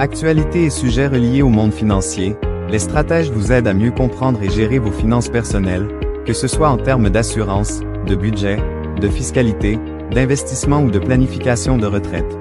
Actualités et sujets reliés au monde financier, les stratèges vous aident à mieux comprendre et gérer vos finances personnelles, que ce soit en termes d'assurance, de budget, de fiscalité, d'investissement ou de planification de retraite.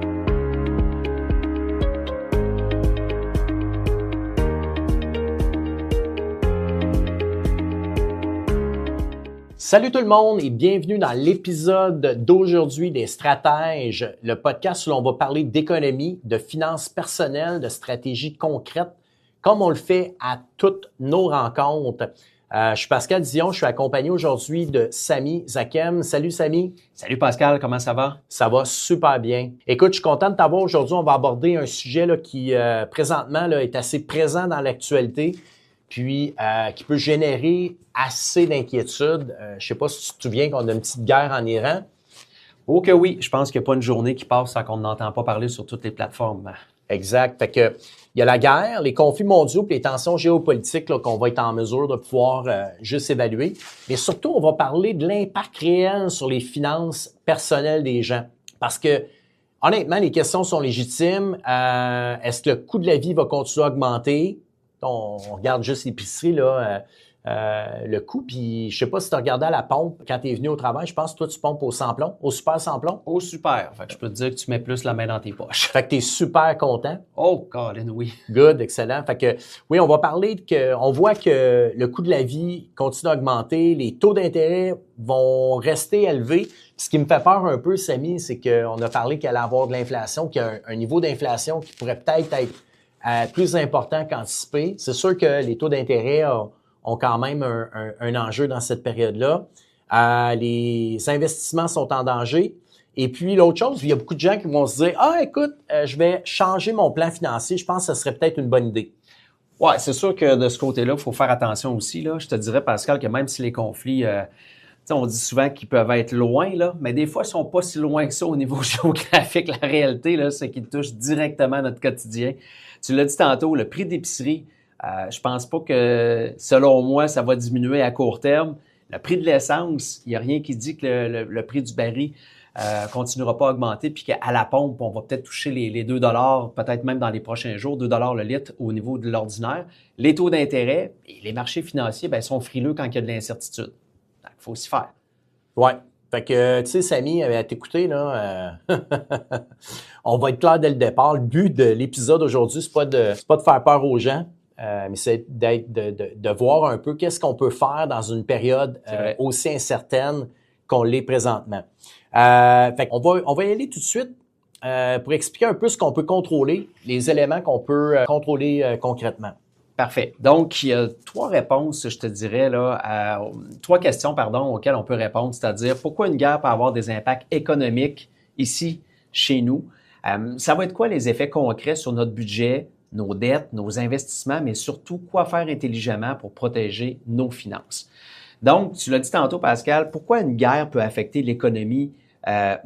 Salut tout le monde et bienvenue dans l'épisode d'aujourd'hui des Stratèges, le podcast où l'on va parler d'économie, de finances personnelles, de stratégies concrètes, comme on le fait à toutes nos rencontres. Je suis Pascal Dion, je suis accompagné aujourd'hui de Samy Zakem. Salut Samy. Salut Pascal, comment ça va? Ça va super bien. Écoute, je suis content de t'avoir aujourd'hui. On va aborder un sujet là, qui présentement là, est assez présent dans l'actualité, puis qui peut générer assez d'inquiétude. Je ne sais pas si tu te souviens qu'on a une petite guerre en Iran. Oh que oui, je pense qu'il n'y a pas une journée qui passe sans qu'on n'entend pas parler sur toutes les plateformes. Exact. Fait que il y a la guerre, les conflits mondiaux et les tensions géopolitiques là, qu'on va être en mesure de pouvoir juste évaluer. Mais surtout, on va parler de l'impact réel sur les finances personnelles des gens. Parce que, honnêtement, les questions sont légitimes. Est-ce que le coût de la vie va continuer à augmenter? On regarde juste l'épicerie, là, le coût. Puis, je sais pas si tu as regardé à la pompe quand tu es venu au travail. Je pense que toi, tu pompes au sans-plomb, au super sans-plomb. Au super. Fait que je peux te dire que tu mets plus la main dans tes poches. Fait que tu es super content. Oh, Colin, oui. Good, excellent. Fait que, oui, on va parler on voit que le coût de la vie continue à augmenter, les taux d'intérêt vont rester élevés. Puis ce qui me fait peur un peu, Samy, c'est qu'on a parlé qu'il allait y avoir de l'inflation, qu'il y a un niveau d'inflation qui pourrait peut-être être plus important qu'anticipé. C'est sûr que les taux d'intérêt ont quand même un enjeu dans cette période-là. Les investissements sont en danger. Et puis, l'autre chose, il y a beaucoup de gens qui vont se dire « Ah, écoute, je vais changer mon plan financier. Je pense que ce serait peut-être une bonne idée. » Ouais, c'est sûr que de ce côté-là, il faut faire attention aussi. Là. Je te dirais, Pascal, que même si les conflits, on dit souvent qu'ils peuvent être loin, là, mais des fois, ils sont pas si loin que ça au niveau géographique. La réalité, là, c'est qu'ils touchent directement à notre quotidien. Tu l'as dit tantôt, le prix d'épicerie, je pense pas que, selon moi, ça va diminuer à court terme. Le prix de l'essence, il n'y a rien qui dit que le prix du baril continuera pas à augmenter, puis qu'à la pompe, on va peut-être toucher les 2 $, peut-être même dans les prochains jours, 2 $ le litre au niveau de l'ordinaire. Les taux d'intérêt et les marchés financiers sont frileux quand il y a de l'incertitude. Il faut s'y faire. Ouais. Fait que, tu sais, Samy, à t'écouter, là, on va être clair dès le départ. Le but de l'épisode aujourd'hui, c'est pas de faire peur aux gens, mais c'est de voir un peu qu'est-ce qu'on peut faire dans une période aussi incertaine qu'on l'est présentement. Fait qu'on va y aller tout de suite pour expliquer un peu ce qu'on peut contrôler, les éléments qu'on peut contrôler concrètement. Parfait. Donc, il y a trois réponses, je te dirais, là, trois questions, auxquelles on peut répondre, c'est-à-dire pourquoi une guerre peut avoir des impacts économiques ici, chez nous. Ça va être quoi les effets concrets sur notre budget, nos dettes, nos investissements, mais surtout quoi faire intelligemment pour protéger nos finances. Donc, tu l'as dit tantôt, Pascal, pourquoi une guerre peut affecter l'économie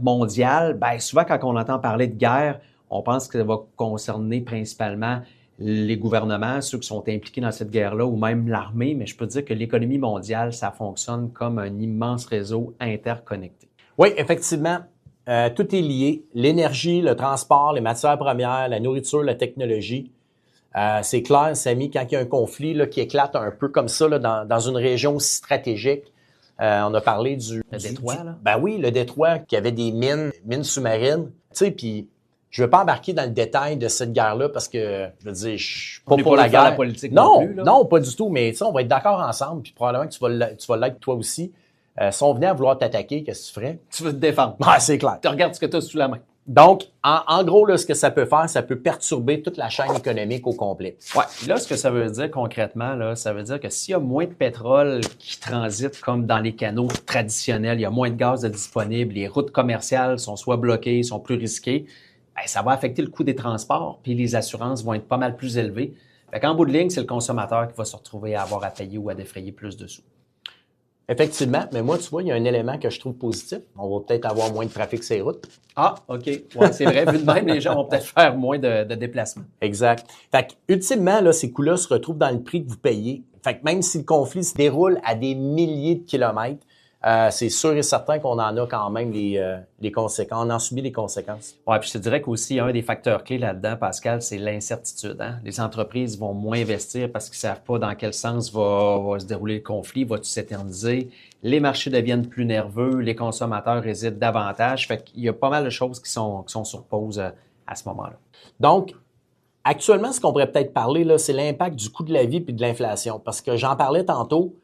mondiale? Souvent, quand on entend parler de guerre, on pense que ça va concerner principalement les gouvernements, ceux qui sont impliqués dans cette guerre-là, ou même l'armée, mais je peux dire que l'économie mondiale, ça fonctionne comme un immense réseau interconnecté. Oui, effectivement, tout est lié. L'énergie, le transport, les matières premières, la nourriture, la technologie. C'est clair, Samy, quand il y a un conflit là, qui éclate un peu comme ça là, dans une région aussi stratégique, on a parlé du détroit, là? Ben oui, le détroit, qui avait des mines sous-marines. Tu sais, puis je ne veux pas embarquer dans le détail de cette guerre-là parce que, je veux dire, je suis pas pour la guerre. La politique non plus, là. Non, pas du tout, mais tu sais, on va être d'accord ensemble, puis probablement que tu vas l'être toi aussi. Si on venait à vouloir t'attaquer, qu'est-ce que tu ferais? Tu veux te défendre. Ah, c'est clair. Tu regardes ce que tu as sous la main. Donc, en gros, là, ce que ça peut faire, ça peut perturber toute la chaîne économique au complet. Ouais. Là, ce que ça veut dire concrètement, là, ça veut dire que s'il y a moins de pétrole qui transite comme dans les canaux traditionnels, il y a moins de gaz disponible, les routes commerciales sont soit bloquées, sont plus risquées, ça va affecter le coût des transports, puis les assurances vont être pas mal plus élevées. Fait qu'en bout de ligne, c'est le consommateur qui va se retrouver à avoir à payer ou à défrayer plus de sous. Effectivement, mais moi, tu vois, il y a un élément que je trouve positif. On va peut-être avoir moins de trafic sur les routes. Ah, OK. Ouais, c'est vrai. Vu de même, les gens vont peut-être faire moins de déplacements. Exact. Fait que, ultimement, là, ces coûts-là se retrouvent dans le prix que vous payez. Fait que même si le conflit se déroule à des milliers de kilomètres, c'est sûr et certain qu'on en a quand même les conséquences. On en subit les conséquences. Oui, puis je te dirais qu'aussi, un des facteurs clés là-dedans, Pascal, c'est l'incertitude. Hein? Les entreprises vont moins investir parce qu'ils ne savent pas dans quel sens va se dérouler le conflit, va-tu s'éterniser. Les marchés deviennent plus nerveux, les consommateurs hésitent davantage. Fait qu'il y a pas mal de choses qui sont sur pause à ce moment-là. Donc, actuellement, ce qu'on pourrait peut-être parler, là, c'est l'impact du coût de la vie puis de l'inflation. Parce que j'en parlais tantôt,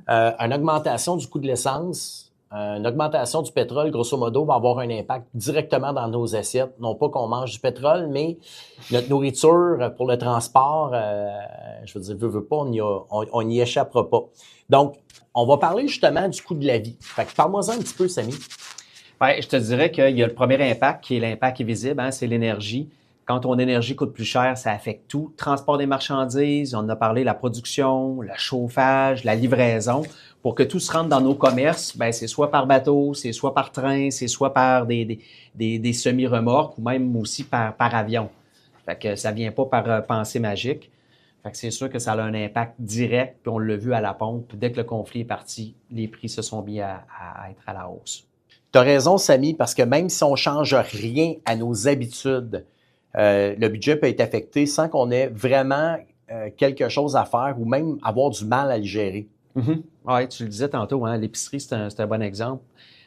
une augmentation du coût de l'essence, une augmentation du pétrole, grosso modo, va avoir un impact directement dans nos assiettes. Non pas qu'on mange du pétrole, mais notre nourriture pour le transport, je veux dire, veut pas, on n'y échappera pas. Donc, on va parler justement du coût de la vie. Fait que parle-moi-en un petit peu, Samy. Ouais, je te dirais qu'il y a le premier impact qui est l'impact visible, hein, c'est l'énergie. Quand ton énergie coûte plus cher, ça affecte tout. Transport des marchandises, on en a parlé, la production, le chauffage, la livraison. Pour que tout se rentre dans nos commerces, ben c'est soit par bateau, c'est soit par train, c'est soit par des semi-remorques ou même aussi par avion. Fait que ça vient pas par pensée magique. Fait que c'est sûr que ça a un impact direct, puis on l'a vu à la pompe. Dès que le conflit est parti, les prix se sont mis à être à la hausse. Tu as raison, Samy, parce que même si on ne change rien à nos habitudes, le budget peut être affecté sans qu'on ait vraiment quelque chose à faire ou même avoir du mal à le gérer. Mm-hmm. Oui, tu le disais tantôt, hein, l'épicerie, c'est un bon exemple.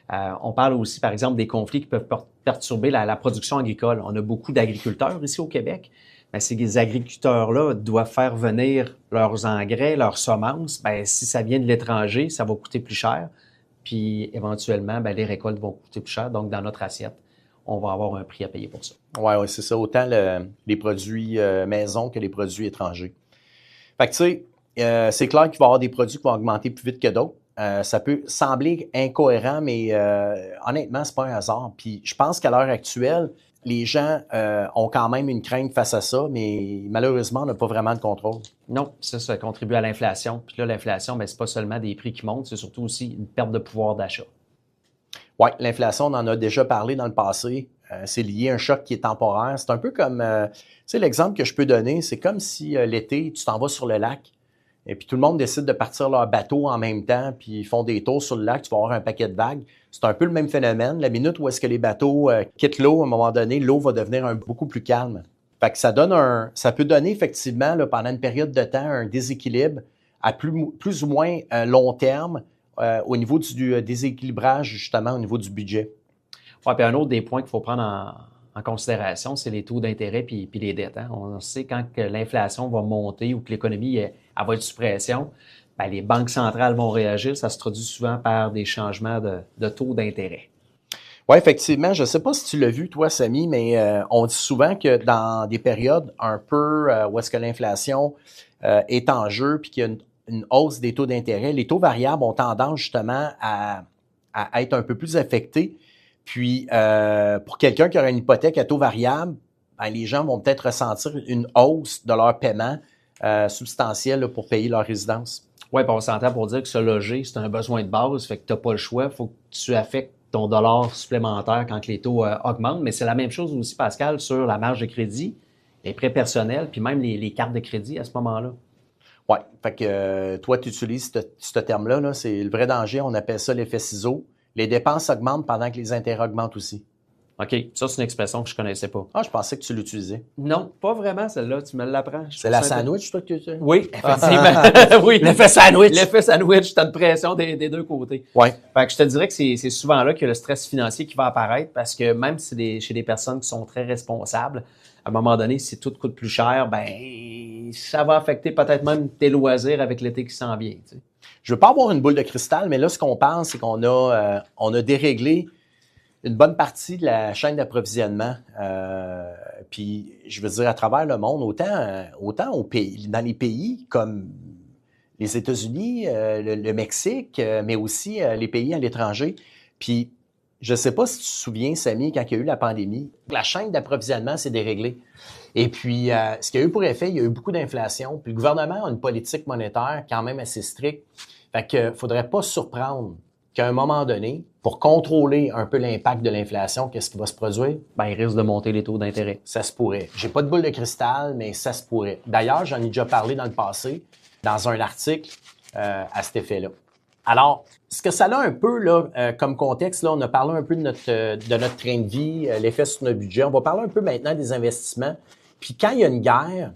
On parle aussi, par exemple, des conflits qui peuvent perturber la production agricole. On a beaucoup d'agriculteurs ici au Québec. Mais ces agriculteurs-là doivent faire venir leurs engrais, leurs semences. Ben, si ça vient de l'étranger, ça va coûter plus cher. Puis, éventuellement, ben, les récoltes vont coûter plus cher. Donc, dans notre assiette, on va avoir un prix à payer pour ça. Oui, c'est ça. Autant les produits maison que les produits étrangers. Fait que, tu sais, c'est clair qu'il va y avoir des produits qui vont augmenter plus vite que d'autres. Ça peut sembler incohérent, mais honnêtement, c'est pas un hasard. Puis, je pense qu'à l'heure actuelle, les gens ont quand même une crainte face à ça, mais malheureusement, on n'a pas vraiment de contrôle. Non, ça contribue à l'inflation. Puis là, l'inflation, ben, c'est pas seulement des prix qui montent, c'est surtout aussi une perte de pouvoir d'achat. Oui, l'inflation, on en a déjà parlé dans le passé. C'est lié à un choc qui est temporaire. C'est un peu comme, tu sais, l'exemple que je peux donner, c'est comme si l'été, tu t'en vas sur le lac et puis tout le monde décide de partir leur bateau en même temps, puis ils font des tours sur le lac, tu vas avoir un paquet de vagues. C'est un peu le même phénomène. La minute où est-ce que les bateaux quittent l'eau, à un moment donné, l'eau va devenir beaucoup plus calme. Fait que ça peut donner effectivement, là, pendant une période de temps, un déséquilibre à plus ou moins long terme au niveau du déséquilibrage, justement, au niveau du budget. Oui, puis un autre des points qu'il faut prendre en considération, c'est les taux d'intérêt puis les dettes. Hein. On sait quand que l'inflation va monter ou que l'économie elle va être sous pression, ben, les banques centrales vont réagir. Ça se traduit souvent par des changements de taux d'intérêt. Oui, effectivement. Je ne sais pas si tu l'as vu, toi, Samy, mais on dit souvent que dans des périodes un peu où est-ce que l'inflation est en jeu puis qu'il y a une hausse des taux d'intérêt, les taux variables ont tendance justement à être un peu plus affectés. Puis, pour quelqu'un qui aurait une hypothèque à taux variable, ben, les gens vont peut-être ressentir une hausse de leur paiement substantielle là, pour payer leur résidence. Oui, puis on s'entend pour dire que se loger, c'est un besoin de base, fait que tu n'as pas le choix, il faut que tu affectes ton dollar supplémentaire quand les taux augmentent. Mais c'est la même chose aussi, Pascal, sur la marge de crédit, les prêts personnels, puis même les cartes de crédit à ce moment-là. Oui, fait que toi, tu utilises ce terme-là, là, c'est le vrai danger, on appelle ça l'effet ciseau. Les dépenses augmentent pendant que les intérêts augmentent aussi. OK, ça, c'est une expression que je ne connaissais pas. Ah, je pensais que tu l'utilisais. Non, pas vraiment, celle-là, tu me l'apprends. C'est la sandwich, toi, que tu utilises? Oui, effectivement. Oui. L'effet sandwich. L'effet sandwich, tu as de pression des deux côtés. Oui. Fait que je te dirais que c'est souvent là qu'il y a le stress financier qui va apparaître parce que même si chez des personnes qui sont très responsables, à un moment donné, si tout coûte plus cher, ben ça va affecter peut-être même tes loisirs avec l'été qui s'en vient. Tu sais. Je ne veux pas avoir une boule de cristal, mais là, ce qu'on pense, c'est qu'on a déréglé une bonne partie de la chaîne d'approvisionnement. Puis, je veux dire, à travers le monde, autant dans les pays comme les États-Unis, le Mexique, mais aussi les pays à l'étranger. Puis, je ne sais pas si tu te souviens, Samy, quand il y a eu la pandémie, la chaîne d'approvisionnement s'est déréglée. Et puis, ce qui a eu pour effet, il y a eu beaucoup d'inflation. Puis, le gouvernement a une politique monétaire quand même assez stricte. Fait qu'il ne faudrait pas se surprendre qu'à un moment donné, pour contrôler un peu l'impact de l'inflation, qu'est-ce qui va se produire? Ben, il risque de monter les taux d'intérêt. Ça se pourrait. J'ai pas de boule de cristal, mais ça se pourrait. D'ailleurs, j'en ai déjà parlé dans le passé, dans un article à cet effet-là. Alors, ce que ça a un peu là, comme contexte, là, on a parlé un peu de notre train de vie, l'effet sur notre budget. On va parler un peu maintenant des investissements. Puis quand il y a une guerre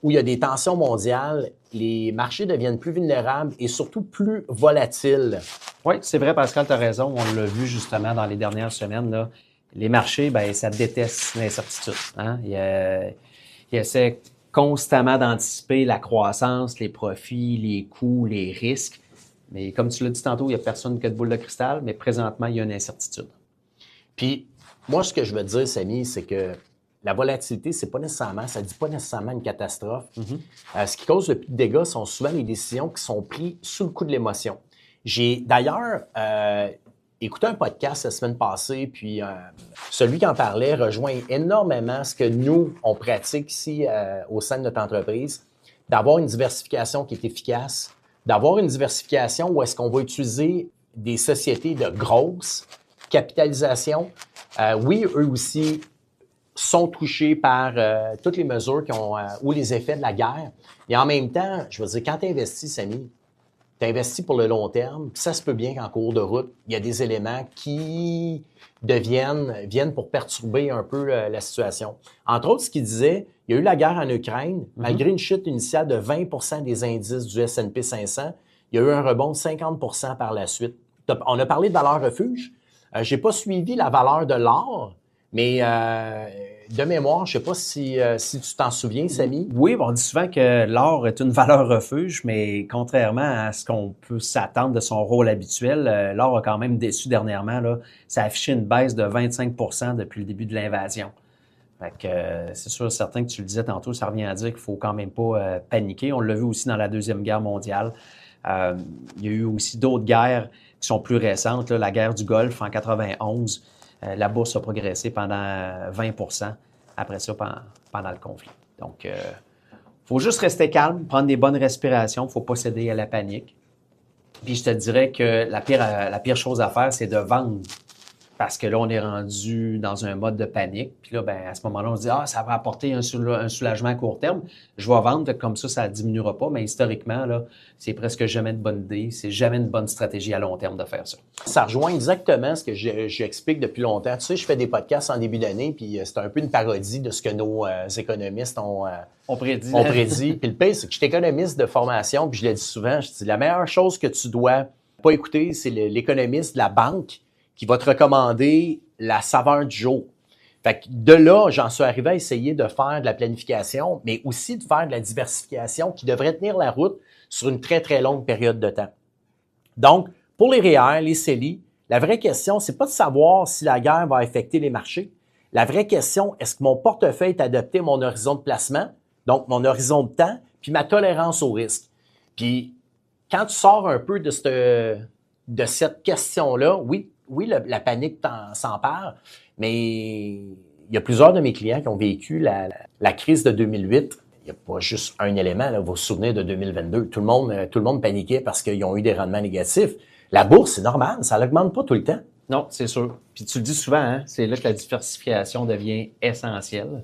où il y a des tensions mondiales, les marchés deviennent plus vulnérables et surtout plus volatiles. Oui, c'est vrai, Pascal, tu as raison. On l'a vu justement dans les dernières semaines. Là. Les marchés, ben, ça déteste l'incertitude. Hein? Ils essaient constamment d'anticiper la croissance, les profits, les coûts, les risques. Mais comme tu l'as dit tantôt, il n'y a personne qui a de boule de cristal, mais présentement, il y a une incertitude. Puis, moi, ce que je veux dire, Samy, c'est que la volatilité, ça ne dit pas nécessairement une catastrophe. Ce qui cause le plus de dégâts sont souvent les décisions qui sont prises sous le coup de l'émotion. J'ai d'ailleurs écouté un podcast la semaine passée, puis celui qui en parlait rejoint énormément ce que nous, on pratique ici au sein de notre entreprise, d'avoir une diversification qui est efficace, d'avoir une diversification où est-ce qu'on va utiliser des sociétés de grosse capitalisation. Oui, eux aussi sont touchés par toutes les mesures ou les effets de la guerre. Et en même temps, je veux dire, quand tu investis, Samy, tu investis pour le long terme, puis ça se peut bien qu'en cours de route, il y a des éléments qui viennent pour perturber un peu la situation. Entre autres, ce qu'il disait, il y a eu la guerre en Ukraine, malgré une chute initiale de 20 des indices du S&P 500, il y a eu un rebond de 50 par la suite. On a parlé de valeur refuge. J'ai pas suivi la valeur de l'or, mais de mémoire, je ne sais pas si tu t'en souviens, Samy. Oui, on dit souvent que l'or est une valeur refuge, mais contrairement à ce qu'on peut s'attendre de son rôle habituel, l'or a quand même déçu dernièrement. Là. Ça a affiché une baisse de 25 depuis le début de l'invasion. Fait que c'est sûr, certain que tu le disais tantôt, ça revient à dire qu'il ne faut quand même pas paniquer. On l'a vu aussi dans la Deuxième Guerre mondiale. Il y a eu aussi d'autres guerres qui sont plus récentes. Là, la guerre du Golfe en 91. La bourse a progressé pendant 20 après ça, pendant le conflit. Donc, il faut juste rester calme, prendre des bonnes respirations, il ne faut pas céder à la panique. Puis, je te dirais que la pire chose à faire, c'est de vendre. Parce que là, on est rendu dans un mode de panique. Puis là, ben, à ce moment-là, on se dit « Ah, ça va apporter un soulagement à court terme. Je vais vendre, comme ça ne diminuera pas. » Mais historiquement, là, c'est presque jamais une bonne idée. C'est jamais une bonne stratégie à long terme de faire ça. Ça rejoint exactement ce que j'explique depuis longtemps. Tu sais, je fais des podcasts en début d'année, puis c'est un peu une parodie de ce que nos économistes ont prédit. Puis le pire, c'est que je suis économiste de formation, puis je le dis souvent, je dis la meilleure chose que tu dois pas écouter, c'est l'économiste de la banque qui va te recommander la saveur du jour. Fait que de là, j'en suis arrivé à essayer de faire de la planification, mais aussi de faire de la diversification qui devrait tenir la route sur une très, très longue période de temps. Donc, pour les REER, les CELI, la vraie question, c'est pas de savoir si la guerre va affecter les marchés. La vraie question, est-ce que mon portefeuille est adapté à mon horizon de placement, donc mon horizon de temps, puis ma tolérance au risque. Puis, quand tu sors un peu de cette question-là, oui, la panique s'empare, mais il y a plusieurs de mes clients qui ont vécu la crise de 2008. Il n'y a pas juste un élément, là, vous vous souvenez de 2022. Tout le monde paniquait parce qu'ils ont eu des rendements négatifs. La bourse, c'est normal, ça n'augmente pas tout le temps. Non, c'est sûr. Puis tu le dis souvent, hein, c'est là que la diversification devient essentielle.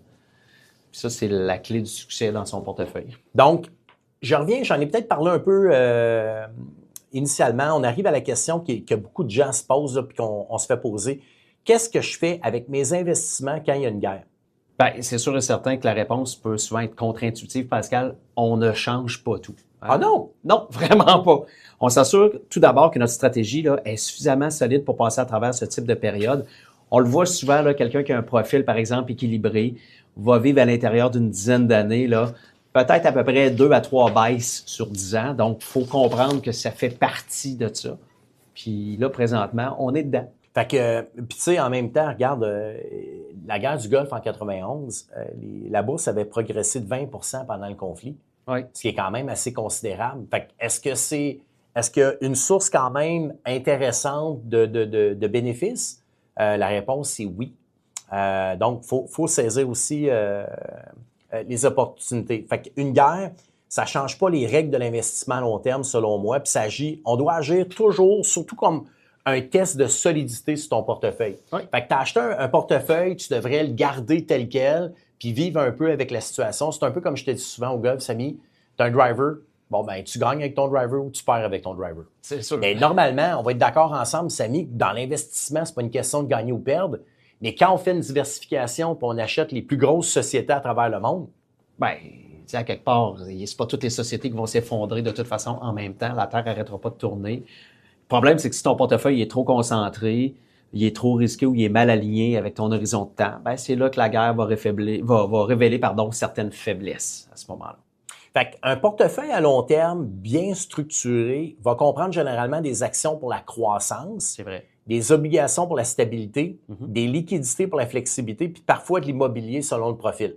Puis ça, c'est la clé du succès dans son portefeuille. Donc, je reviens, j'en ai peut-être parlé un peu initialement. On arrive à la question que beaucoup de gens se posent là, puis qu'on se fait poser. Qu'est-ce que je fais avec mes investissements quand il y a une guerre? Bien, c'est sûr et certain que la réponse peut souvent être contre-intuitive, Pascal. On ne change pas tout. Hein? Ah non? Non, vraiment pas. On s'assure tout d'abord que notre stratégie là, est suffisamment solide pour passer à travers ce type de période. On le voit souvent, là, quelqu'un qui a un profil, par exemple, équilibré, va vivre à l'intérieur d'une dizaine d'années, là, peut-être à peu près 2 à 3 baisses sur 10 ans. Donc, il faut comprendre que ça fait partie de ça. Puis là, présentement, on est dedans. Fait que, puis tu sais, en même temps, regarde, la guerre du Golfe en 91, la bourse avait progressé de 20% pendant le conflit. Oui. Ce qui est quand même assez considérable. Fait que est-ce qu'il y a une source quand même intéressante de bénéfices? La réponse, c'est oui. Donc, faut saisir aussi les opportunités. Fait qu'une guerre, ça change pas les règles de l'investissement à long terme, selon moi. Puis on doit agir toujours, surtout comme un test de solidité sur ton portefeuille. Oui. Fait que tu as acheté un portefeuille, tu devrais le garder tel quel, puis vivre un peu avec la situation. C'est un peu comme je te dis souvent au golf, Samy, tu as un driver, bon, ben, tu gagnes avec ton driver ou tu perds avec ton driver. C'est sûr. Mais normalement, on va être d'accord ensemble, Samy, que dans l'investissement, c'est pas une question de gagner ou perdre. Mais quand on fait une diversification puis on achète les plus grosses sociétés à travers le monde, Ben, tu sais, à quelque part, c'est pas toutes les sociétés qui vont s'effondrer de toute façon en même temps. La Terre n'arrêtera pas de tourner. Le problème, c'est que si ton portefeuille est trop concentré, il est trop risqué ou il est mal aligné avec ton horizon de temps, ben, c'est là que la guerre va révéler certaines faiblesses à ce moment-là. fait qu'un portefeuille à long terme bien structuré va comprendre généralement des actions pour la croissance, C'est vrai. des obligations pour la stabilité, des liquidités pour la flexibilité, puis parfois de l'immobilier selon le profil.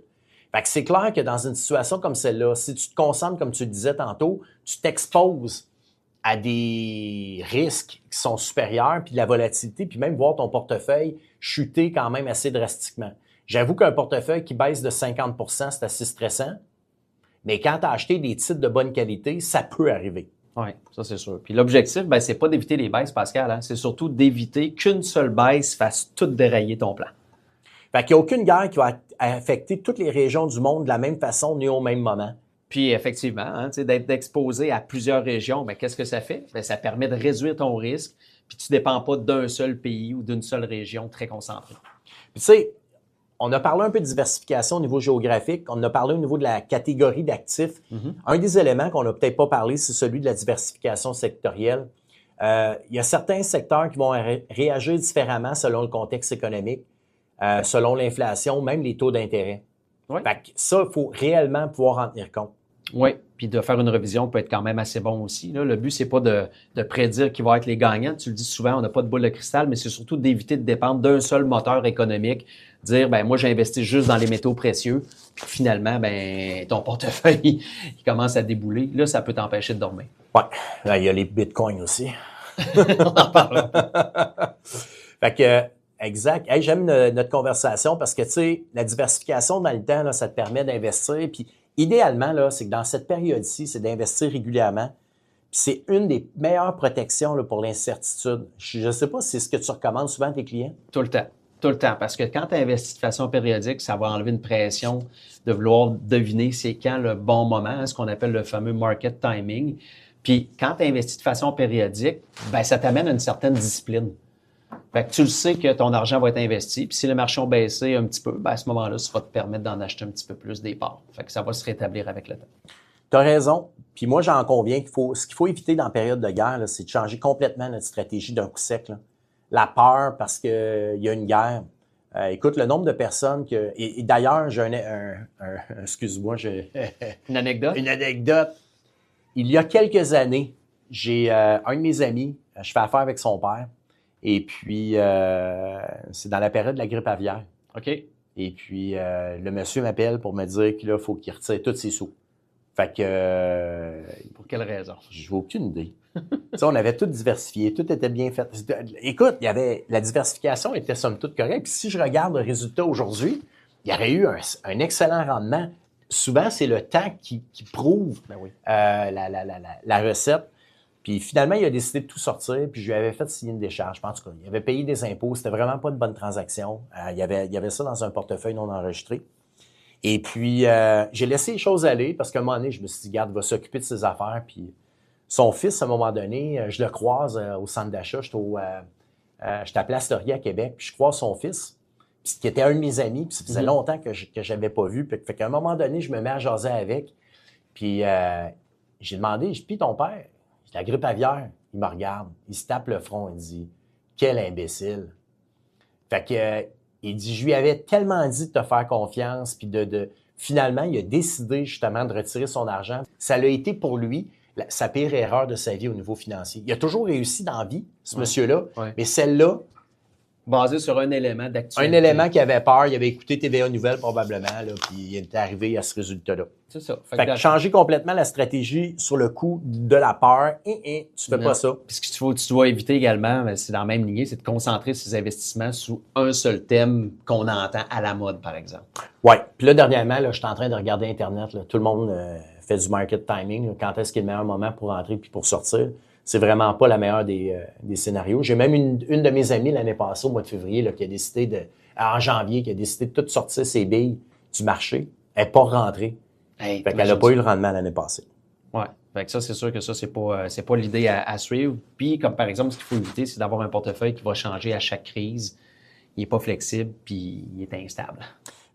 Fait que c'est clair que dans une situation comme celle-là, si tu te concentres, comme tu le disais tantôt, tu t'exposes à des risques qui sont supérieurs, puis de la volatilité, puis même voir ton portefeuille chuter quand même assez drastiquement. J'avoue qu'un portefeuille qui baisse de 50 % c'est assez stressant, mais quand tu as acheté des titres de bonne qualité, ça peut arriver. Oui, ça c'est sûr. Puis l'objectif, ben, c'est pas d'éviter les baisses, Pascal, hein? C'est surtout d'éviter qu'une seule baisse fasse tout dérailler ton plan. Fait qu'il n'y a aucune guerre qui va affecter toutes les régions du monde de la même façon ni au même moment. Puis effectivement, hein, tu sais, d'être exposé à plusieurs régions, ben, qu'est-ce que ça fait? Ben, ça permet de réduire ton risque, puis tu ne dépends pas d'un seul pays ou d'une seule région très concentrée. Puis tu sais, on a parlé un peu de diversification au niveau géographique, on a parlé au niveau de la catégorie d'actifs. Un des éléments qu'on n'a peut-être pas parlé, c'est celui de la diversification sectorielle. Il y a certains secteurs qui vont réagir différemment selon le contexte économique, selon l'inflation, même les taux d'intérêt. Oui. Fait que ça, il faut réellement pouvoir en tenir compte. Oui, puis de faire une révision peut être quand même assez bon aussi. Là. Le but, c'est pas de prédire qui vont être les gagnants. Tu le dis souvent, on n'a pas de boule de cristal, mais c'est surtout d'éviter de dépendre d'un seul moteur économique. Dire, ben moi, j'ai investi juste dans les métaux précieux, puis finalement, ben ton portefeuille, il commence à débouler. Là, ça peut t'empêcher de dormir. Ouais, là, il y a les bitcoins aussi. On en parle. Fait que, exact. Hey, j'aime notre conversation parce que, tu sais, la diversification dans le temps, là, ça te permet d'investir. Puis, idéalement, là, c'est que dans cette période-ci, c'est d'investir régulièrement. Puis, c'est une des meilleures protections là, pour l'incertitude. Je ne sais pas si c'est ce que tu recommandes souvent à tes clients. Tout le temps. Tout le temps. Parce que quand tu investis de façon périodique, ça va enlever une pression de vouloir deviner c'est quand le bon moment, hein, ce qu'on appelle le fameux market timing. Puis, quand tu investis de façon périodique, ben ça t'amène à une certaine discipline. Fait que tu le sais que ton argent va être investi, puis si le marché a baissé un petit peu, ben à ce moment-là, ça va te permettre d'en acheter un petit peu plus des parts. Fait que ça va se rétablir avec le temps. Tu as raison. Puis moi, j'en conviens ce qu'il faut éviter dans la période de guerre, là, c'est de changer complètement notre stratégie d'un coup sec. Là. La peur parce qu'il y a une guerre. Écoute, le nombre de personnes que... Et d'ailleurs, j'ai excuse-moi, j'ai... Une anecdote? Une anecdote. Il y a quelques années, j'ai un de mes amis, je fais affaire avec son père, et puis c'est dans la période de la grippe aviaire. OK. Et puis le monsieur m'appelle pour me dire qu'il faut qu'il retire tous ses sous. Fait que... Pour quelle raison? J'ai aucune idée. On avait tout diversifié, tout était bien fait. Écoute, la diversification était somme toute correcte. Puis si je regarde le résultat aujourd'hui, il y aurait eu un excellent rendement. Souvent, c'est le temps qui prouve la recette. Puis finalement, il a décidé de tout sortir, puis je lui avais fait signer une décharge. En tout cas, il avait payé des impôts, c'était vraiment pas une bonne transaction. Il y avait ça dans un portefeuille non enregistré. Et puis, j'ai laissé les choses aller parce qu'à un moment donné, je me suis dit, garde, va s'occuper de ses affaires. Puis son fils, à un moment donné, je le croise au centre d'achat. J'étais à Place Laurier à Québec, puis je croise son fils, puis qui était un de mes amis, puis ça faisait longtemps que je n'avais pas vu. Fait qu'à un moment donné, je me mets à jaser avec. Puis j'ai demandé, puis ton père, la grippe aviaire, il me regarde, il se tape le front, il dit, quel imbécile. Fait que, il dit, je lui avais tellement dit de te faire confiance, puis finalement, il a décidé justement de retirer son argent. Ça l'a été pour lui sa pire erreur de sa vie au niveau financier. Il a toujours réussi dans la vie, ce monsieur-là, mais celle-là... Basé sur un élément d'actualité. Un élément qui avait peur, il avait écouté TVA Nouvelles probablement, là, puis il est arrivé à ce résultat-là. C'est ça. Fait que changer complètement la stratégie sur le coup de la peur, tu fais pas ça. Puis ce que tu dois éviter également, c'est dans la même lignée, c'est de concentrer ses investissements sous un seul thème qu'on entend à la mode, par exemple. Oui. Puis là, dernièrement, là, je suis en train de regarder Internet. Là. Tout le monde fait du market timing. Là. Quand est-ce qu'il est le meilleur moment pour entrer puis pour sortir? C'est vraiment pas la meilleure des scénarios. J'ai même une de mes amies l'année passée, au mois de février, là, qui a décidé en janvier, qui a décidé de tout sortir ses billes du marché. Elle n'est pas rentrée. Hey, fait qu'elle n'a pas eu le rendement l'année passée. Ouais. Fait que ça, c'est sûr que ça, c'est pas l'idée à suivre. Puis, comme par exemple, ce qu'il faut éviter, c'est d'avoir un portefeuille qui va changer à chaque crise. Il n'est pas flexible, puis il est instable.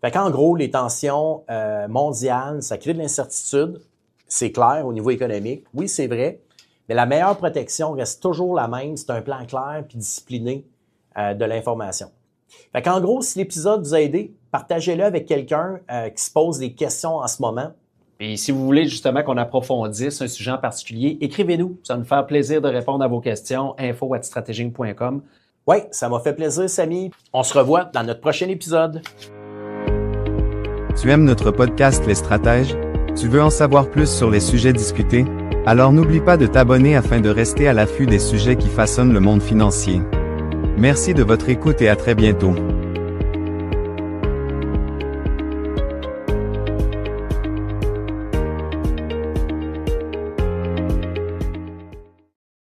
Fait qu'en gros, les tensions mondiales, ça crée de l'incertitude. C'est clair au niveau économique. Oui, c'est vrai. Mais la meilleure protection reste toujours la même. C'est un plan clair puis discipliné de l'information. Fait qu'en gros, si l'épisode vous a aidé, partagez-le avec quelqu'un qui se pose des questions en ce moment. Et si vous voulez justement qu'on approfondisse un sujet en particulier, écrivez-nous. Ça va nous faire plaisir de répondre à vos questions. info@strateging.com. Oui, ça m'a fait plaisir, Samy. On se revoit dans notre prochain épisode. Tu aimes notre podcast Les Stratèges? Tu veux en savoir plus sur les sujets discutés? Alors n'oublie pas de t'abonner afin de rester à l'affût des sujets qui façonnent le monde financier. Merci de votre écoute et à très bientôt.